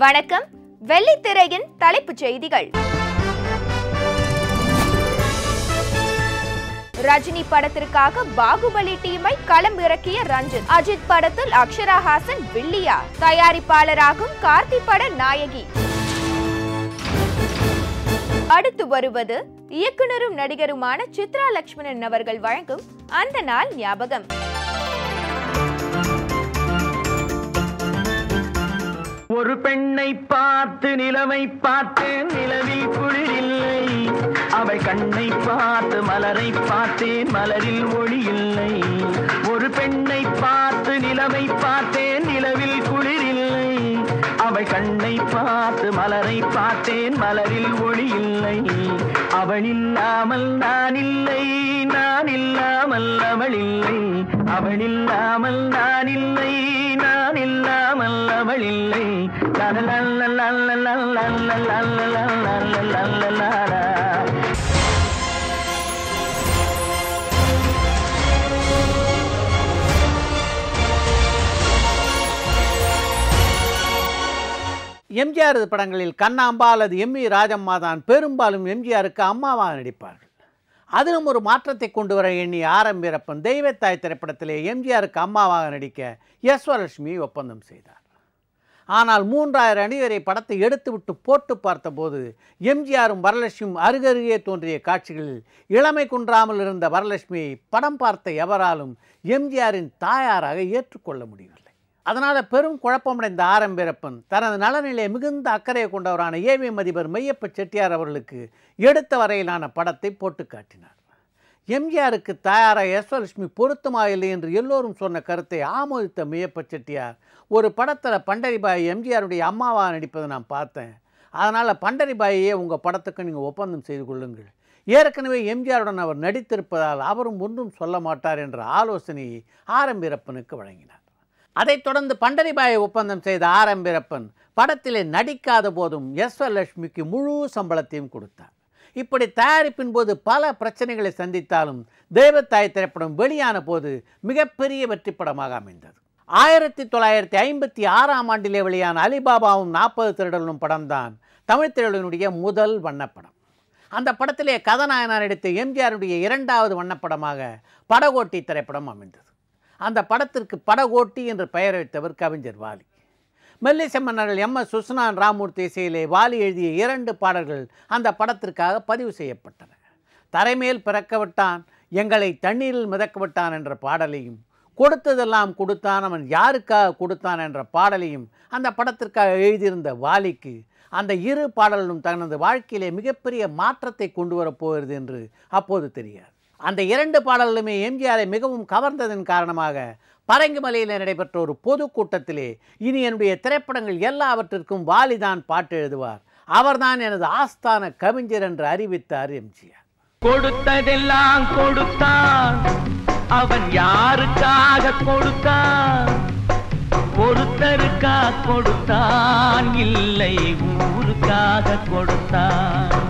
வணக்கம். வெள்ளித்திரையின் தலைப்புச் செய்திகள். ரஜினி படத்திற்காக பாகுபலி டீமை களம் இறக்கிய ரஞ்சித். அஜித் படத்தில் அக்ஷரா ஹாசன் வில்லியா? தயாரிப்பாளராகும் கார்த்தி பட நாயகி. அடுத்து வருவது இயக்குனரும் நடிகருமான சித்ரா லட்சுமணன் அவர்கள் வழங்கும் அந்த நாள் ஞாபகம். ஒரு பெண்ணை பார்த்து நிலவை பார்த்தேன், நிலவில் குளிரில்லை. அவள் கண்ணை பார்த்து மலரை பார்த்தேன், மலரில் ஒளி இல்லை. ஒரு பெண்ணை பார்த்து நிலவை பார்த்தேன், நிலவில் குளிரில்லை. அவள் கண்ணை பார்த்து மலரை பார்த்தேன், மலரில் ஒளி இல்லை. அவள் இல்லாமல் நான் இல்லை, நான் இல்லாமல் அவள் இல்லை. அவள் இல்லாமல் நான் இல்லை, நான் இல்லாமல் அவள் இல்லை. எம்ஜிஆர் படங்களில் கண்ணாம்பா அல்லது எம்இ ராஜம்மா தான் பெரும்பாலும் எம்ஜிஆருக்கு அம்மாவாக நடிப்பார்கள். அதிலும் ஒரு மாற்றத்தை கொண்டு வர எண்ணி ஆர்.எம். வீரப்பன் தெய்வத்தாய் திரைப்படத்திலே எம்ஜிஆருக்கு அம்மாவாக நடிக்க எஸ். வரலட்சுமி ஒப்பந்தம் செய்தார். ஆனால் 3000 அணிவரை படத்தை எடுத்துவிட்டு போட்டு பார்த்தபோது எம்ஜிஆரும் வரலட்சுமியும் அருகருகே தோன்றிய காட்சிகளில் இளமை குன்றாமல் இருந்த வரலட்சுமியை படம் பார்த்த எவராலும் எம்ஜிஆரின் தாயாராக ஏற்றுக்கொள்ள முடியவில்லை. அதனால் பெரும் குழப்பமடைந்த ஆர்.எம். வீரப்பன் தனது நலனிலே மிகுந்த அக்கறை கொண்டவரான ஏவி மதிபர் மெய்யப்ப செட்டியார் அவர்களுக்கு எடுத்த வரையிலான படத்தை போட்டு காட்டினார். எம்ஜிஆருக்கு தாயாராக எஸ். வரலட்சுமி பொருத்தமாக இல்லை என்று எல்லோரும் சொன்ன கருத்தை ஆமோதித்த மெய்யப்ப செட்டியார், ஒரு படத்தில் பண்டரிபாய் எம்ஜிஆருடைய அம்மாவாக நடிப்பதை நான் பார்த்தேன், அதனால் பண்டரிபாயையே உங்கள் படத்துக்கு நீங்கள் ஒப்பந்தம் செய்து கொள்ளுங்கள், ஏற்கனவே எம்ஜிஆருடன் அவர் நடித்திருப்பதால் அவரும் ஒன்றும் சொல்ல மாட்டார் என்ற ஆலோசனையை ஆர்.எம். வீரப்பனுக்கு வழங்கினார். அதைத் தொடர்ந்து பண்டரிபாயை ஒப்பந்தம் செய்த ஆர்.எம். வீரப்பன் படத்திலே நடிக்காத போதும் எஸ். வரலட்சுமிக்கு முழு சம்பளத்தையும் கொடுத்தார். இப்படி தயாரிப்பின் போது பல பிரச்சனைகளை சந்தித்தாலும் தெய்வத்தாய் திரைப்படம் வெளியான போது மிகப்பெரிய வெற்றி படமாக அமைந்தது. 1956ஆம் ஆண்டிலே வெளியான அலிபாபாவும் 40 திருடர்களும் படம்தான் தமிழ் திரையுலகினுடைய முதல் வண்ணப்படம். அந்த படத்திலே கதாநாயகனாக நடித்த எம்ஜிஆருடைய 2வது வண்ணப்படமாக படகோட்டி திரைப்படம் அமைந்தது. அந்த படத்திற்கு படகோட்டி என்று பெயர் வைத்தவர் கவிஞர் வாலி. மெல்லிசை மன்னர்கள் எம்.எஸ். சுசனான் ராமூர்த்தி இசையிலே வாலி எழுதிய 2 பாடல்கள் அந்த படத்திற்காக பதிவு செய்யப்பட்டன. தரைமேல் பிறக்க விட்டான், எங்களை தண்ணீரில் மிதக்க விட்டான் என்ற பாடலையும், கொடுத்ததெல்லாம் கொடுத்தான், அவன் யாருக்காக கொடுத்தான் என்ற பாடலையும் அந்த படத்திற்காக எழுதியிருந்த வாலிக்கு அந்த 2 பாடல்களும் தனது வாழ்க்கையிலே மிகப்பெரிய மாற்றத்தை கொண்டு வரப்போகிறது என்று அப்போது தெரியாது. அந்த 2 பாடல்களுமே எம்ஜிஆரை மிகவும் கவர்ந்ததன் காரணமாக பரங்கிமலையில் நடைபெற்ற ஒரு பொதுக்கூட்டத்திலே, இனி என்னுடைய திரைப்படங்கள் எல்லாவற்றிற்கும் வாலிதான் பாட்டு எழுதுவார், அவர்தான் எனது ஆஸ்தான கவிஞர் என்று அறிவித்தார் எம்ஜிஆர். கொடுத்ததெல்லாம் கொடுத்தான், அவன் யாருக்காக கொடுத்தான்? ஒருத்தருக்காக கொடுத்தான், இல்லை ஊருக்காக கொடுத்தான்.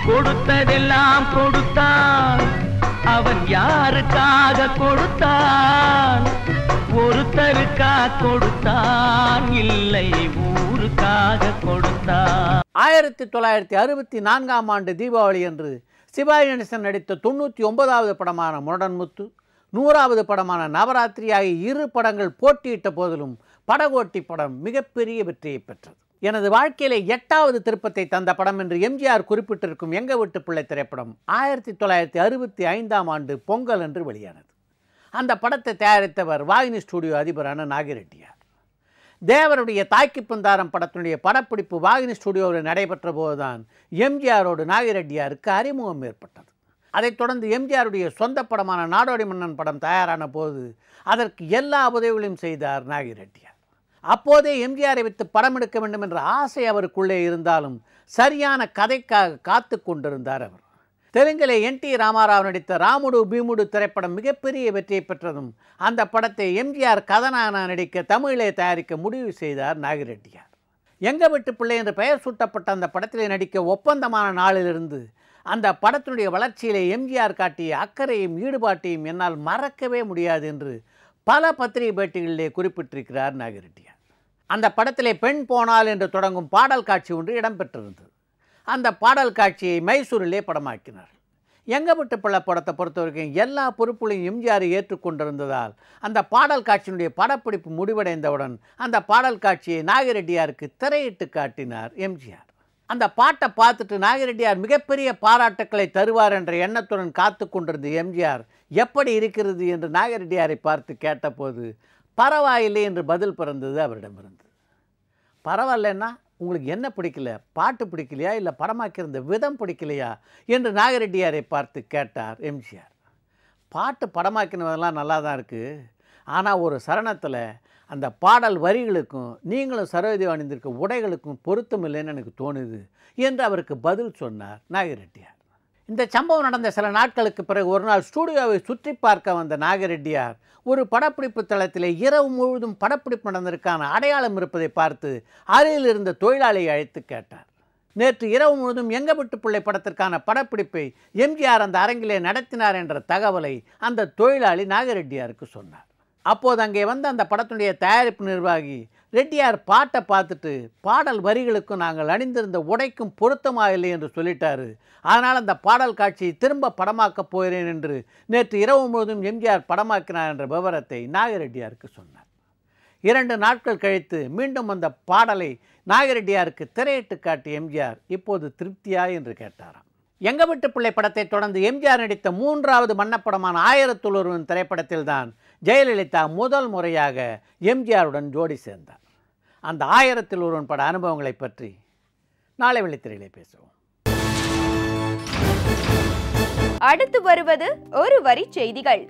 கொடுத்ததெல்லாம் கொடுத்தான், அவன் யாருக்காக கொடுத்தான்? ஒருத்தருக்காக கொடுத்தான், இல்லை ஊருக்காக கொடுத்தான். 1964ஆம் ஆண்டு தீபாவளி அன்று சிவாஜி கணேசன் நடித்த 99வது படமான முரடன்முத்து, 100வது படமான நவராத்திரி ஆகிய 2 படங்கள் போட்டியிட்ட போதிலும் படகோட்டி படம் மிகப்பெரிய வெற்றியை பெற்றது. எனது வாழ்க்கையிலே 8வது திருப்பத்தை தந்த படம் என்று எம்ஜிஆர் குறிப்பிட்டிருக்கும் எங்க வீட்டு பிள்ளை திரைப்படம் 1965ஆம் ஆண்டு பொங்கல் என்று வெளியானது. அந்த படத்தை தயாரித்தவர் வாகினி ஸ்டுடியோ அதிபரான நாகிரெட்டியார். தேவருடைய தாய்க்கு பந்தாரம் படத்தினுடைய படப்பிடிப்பு வாகினி ஸ்டுடியோவில் நடைபெற்ற போதுதான் எம்ஜிஆரோடு நாகிரெட்டியாருக்கு அறிமுகம் ஏற்பட்டது. அதைத் தொடர்ந்து எம்ஜிஆருடைய சொந்த படமான நாடோடி மன்னன் படம் தயாரான போது அதற்கு எல்லா உதவிகளையும் செய்தார் நாகிரெட்டியார். அப்போதே எம்ஜிஆரை வைத்து படம் எடுக்க வேண்டும் என்ற ஆசை அவருக்குள்ளே இருந்தாலும் சரியான கதைக்காக காத்து கொண்டிருந்தார் அவர். தெலுங்கிலே என்.டி. ராமாராவ் நடித்த ராமுடு பீமுடு திரைப்படம் மிகப்பெரிய வெற்றியை பெற்றதும் அந்த படத்தை எம்ஜிஆர் கதாநாயகனாக நடிக்க தமிழிலே தயாரிக்க முடிவு செய்தார் நாகிரெட்டியார். எங்க வீட்டு பிள்ளை என்று பெயர் சூட்டப்பட்ட அந்த படத்திலே நடிக்க ஒப்பந்தமான நாளிலிருந்து அந்த படத்தினுடைய வளர்ச்சியிலே எம்ஜிஆர் காட்டிய அக்கறையும் ஈடுபாட்டையும் என்னால் மறக்கவே முடியாது என்று பல பத்திரிகை பேட்டிகளிலே குறிப்பிட்டிருக்கிறார் நாகிரெட்டியார். அந்த படத்திலே பெண் போனால் என்று தொடங்கும் பாடல் காட்சி ஒன்று இடம்பெற்றிருந்தது. அந்த பாடல் காட்சியை மைசூரிலே படமாக்கினார். எங்க விட்டு பிள்ளை படத்தை பொறுத்த வரைக்கும் எல்லா பொறுப்புகளையும் எம்ஜிஆர் ஏற்றுக்கொண்டிருந்ததால் அந்த பாடல் காட்சியினுடைய படப்பிடிப்பு முடிவடைந்தவுடன் அந்த பாடல் காட்சியை நாகிரெட்டியாருக்கு திரையிட்டு காட்டினார் எம்ஜிஆர். அந்த பாட்டை பார்த்துட்டு நாகிரெட்டியார் மிகப்பெரிய பாராட்டுக்களை தருவார் என்ற எண்ணத்துடன் காத்து கொண்டிருந்த எம்ஜிஆர் எப்படி இருக்கிறது என்று நாகிரெட்டியாரை பார்த்து கேட்டபோது பரவாயில்லை என்று பதில் பிறந்தது அவரிடமிருந்து. பரவாயில்லைன்னா உங்களுக்கு என்ன பிடிக்கல, பாட்டு பிடிக்கலையா, இல்லை படமாக்கியிருந்த விதம் பிடிக்கலையா என்று நாகிரெட்டியாரை பார்த்து கேட்டார் எம்ஜிஆர். பாட்டு படமாக்கினதெல்லாம் நல்லா தான் இருக்குது, ஆனால் ஒரு சரணத்தில் அந்த பாடல் வரிகளுக்கும் நீங்களும் சரோஜி அணிந்திருக்க உடைகளுக்கும் பொருத்தம் இல்லைன்னு எனக்கு தோணுது என்று அவருக்கு பதில் சொன்னார் நாகிரெட்டியார். இந்த சம்பவம் நடந்த சில நாட்களுக்கு பிறகு ஒரு நாள் ஸ்டூடியோவை சுற்றி பார்க்க வந்த நாகிரெட்டியார் ஒரு படப்பிடிப்பு தளத்திலே இரவு முழுவதும் படப்பிடிப்பு நடந்ததற்கான அடையாளம் இருப்பதை பார்த்து அருகில் இருந்த தொழிலாளியை அழைத்து கேட்டார். நேற்று இரவு முழுவதும் எங்க விட்டு பிள்ளை படத்திற்கான படப்பிடிப்பை எம்ஜிஆர் அந்த அரங்கிலே நடத்தினார் என்ற தகவலை அந்த தொழிலாளி நாகிரெட்டியாருக்கு சொன்னார். அப்போது அங்கே வந்த அந்த படத்தினுடைய தயாரிப்பு நிர்வாகி ரெட்டியார் பாட்டை பார்த்துட்டு பாடல் வரிகளுக்கும் நாங்கள் அணிந்திருந்த உடைக்கும் பொருத்தமாக இல்லை என்று சொல்லிட்டாரு, அதனால் அந்த பாடல் காட்சியை திரும்ப படமாக்கப் போகிறேன் என்று நேற்று இரவு முழுவதும் எம்ஜிஆர் படமாக்கினார் என்ற விவரத்தை நாகிரெட்டியாருக்கு சொன்னார். 2 நாட்கள் கழித்து மீண்டும் அந்த பாடலை நாகிரெட்டியாருக்கு திரையிட்டு காட்டிய எம்ஜிஆர் இப்போது திருப்தியா என்று கேட்டாராம். எங்க விட்டு பிள்ளை படத்தை தொடர்ந்து எம்ஜிஆர் நடித்த 3வது மன்னப்படமான 1001 திரைப்படத்தில் தான் ஜெயலலிதா முதல் முறையாக எம்ஜிஆருடன் ஜோடி சேர்ந்தார். அந்த 1001 பட அனுபவங்களை பற்றி நாளை வெள்ளித்திரையிலே பேசுவோம். அடுத்து வருவது ஒரு வரி செய்திகள்.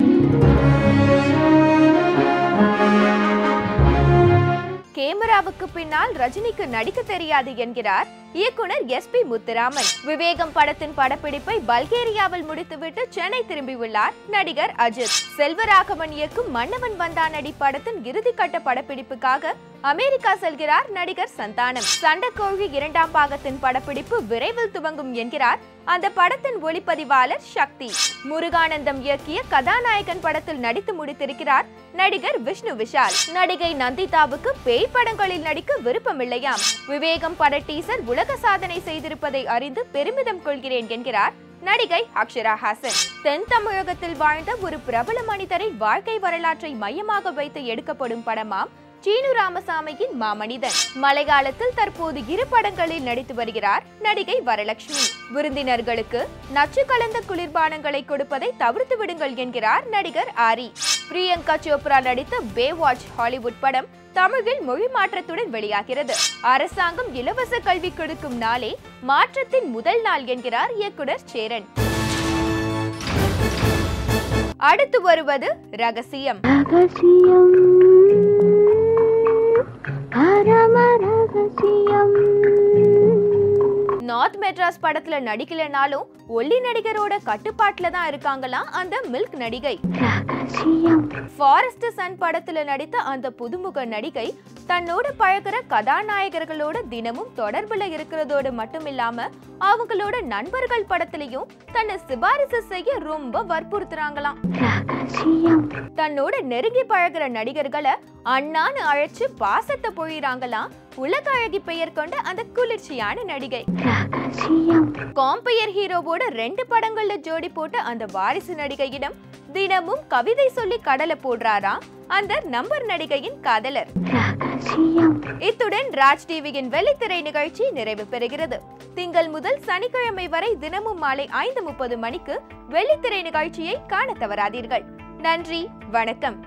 கேமராவுக்கு பின்னால் ரஜினிக்கு நடிக்க தெரியாது என்கிறார் இயக்குனர் SP முத்துராமன். விவேகம் படத்தின் படப்பிடிப்பை பல்கேரியாவில் முடித்துவிட்டு சென்னை திரும்பியுள்ளார் நடிகர் அஜித். செல்வராகவன் இயக்கும் மன்னவன் வந்தான் அடி படத்தின் இறுதிக்கட்ட படப்பிடிப்புக்காக அமெரிக்கா செல்கிறார் நடிகர் சந்தானம். சண்டைக்கோழி 2ஆம் பாகத்தின் படப்பிடிப்பு விரைவில் துவங்கும் என்கிறார் அந்த படத்தின் ஒளிப்பதிவாளர் சக்தி. முருகானந்தம் இயக்கிய கதாநாயகன் படத்தில் நடித்து முடித்திருக்கிறார் நடிகர் விஷ்ணு விஷால். நடிகை நந்திதாவுக்கு பேய் படங்களில் நடிக்க விருப்பமில்லையாம். விவேகம் பட டீசர் உலக சாதனை செய்திருப்பதை அறிந்து பெருமிதம் கொள்கிறேன் என்கிறார் நடிகை அக்ஷரா ஹாசன். தென் தமிழகத்தில் வாழ்ந்த ஒரு பிரபல மனிதரின் வாழ்க்கை வரலாற்றை மையமாக வைத்து எடுக்கப்படும் படமாம் சீனு ராமசாமியின் மாமனிதன். மலையாளத்தில் தற்போது 2 படங்களில் நடித்து வருகிறார் நடிகை வரலட்சுமி. விருந்தினர்களுக்கு நச்சு கலந்த குளிர்பானங்களை கொடுப்பதை தவிர்த்து விடுங்கள் என்கிறார் நடிகர் ஆரி. பிரியங்கா சோப்ரா நடித்த பேவாட்ச் ஹாலிவுட் படம் தமிழில் மொழி மாற்றத்துடன் வெளியாகிறது. அரசாங்கம் இலவச கல்வி கொடுக்கும் நாளே மாற்றத்தின் முதல் நாள் என்கிறார் இயக்குனர் சேரன். அடுத்து வருவது ரகசியம். நார்த் மெட்ராஸ் படத்துல நடிக்கலனாலும் ஒல்லி நடிகரோட கட்டுப்பாட்டுல தான் இருக்காங்களாம் அந்த மில்க் நடிகை. ஃபாரஸ்ட் சன் படத்துல நடித்த அந்த புதுமுக நடிகை தன்னோட பழகிற கதாநாயகர்களோட தினமும் தொடர்புல இருக்கிறதோடு மட்டும் இல்லாம அவங்களோட நண்பர்கள் படத்திலையும் தன்னை சிபாரிசு செய்ய ரொம்ப வற்புறுத்துறாங்களாம். தன்னோட நெருங்கி பழகிற நடிகர்களை அண்ணான்னு அழைச்சு பாசத்தை பொழிறாங்களாம் உலக அழகி பெயர் கொண்ட அந்த குளிர்ச்சியான நடிகை. காம்பயர் ஹீரோவோட 2 படங்கள்ல ஜோடி போட்ட அந்த வாரிசு நடிகையிடம் தினமும் கவிதை சொல்லி கடலை போடுறாராம் அந்த நம்பர் நடிகையின் காதலர். இத்துடன் ராஜ் டிவியின் வெள்ளித்திரை நிகழ்ச்சி நிறைவு பெறுகிறது. திங்கள் முதல் சனிக்கிழமை வரை தினமும் மாலை 5:30 மணிக்கு வெள்ளித்திரை நிகழ்ச்சியை காண தவறாதீர்கள். நன்றி, வணக்கம்.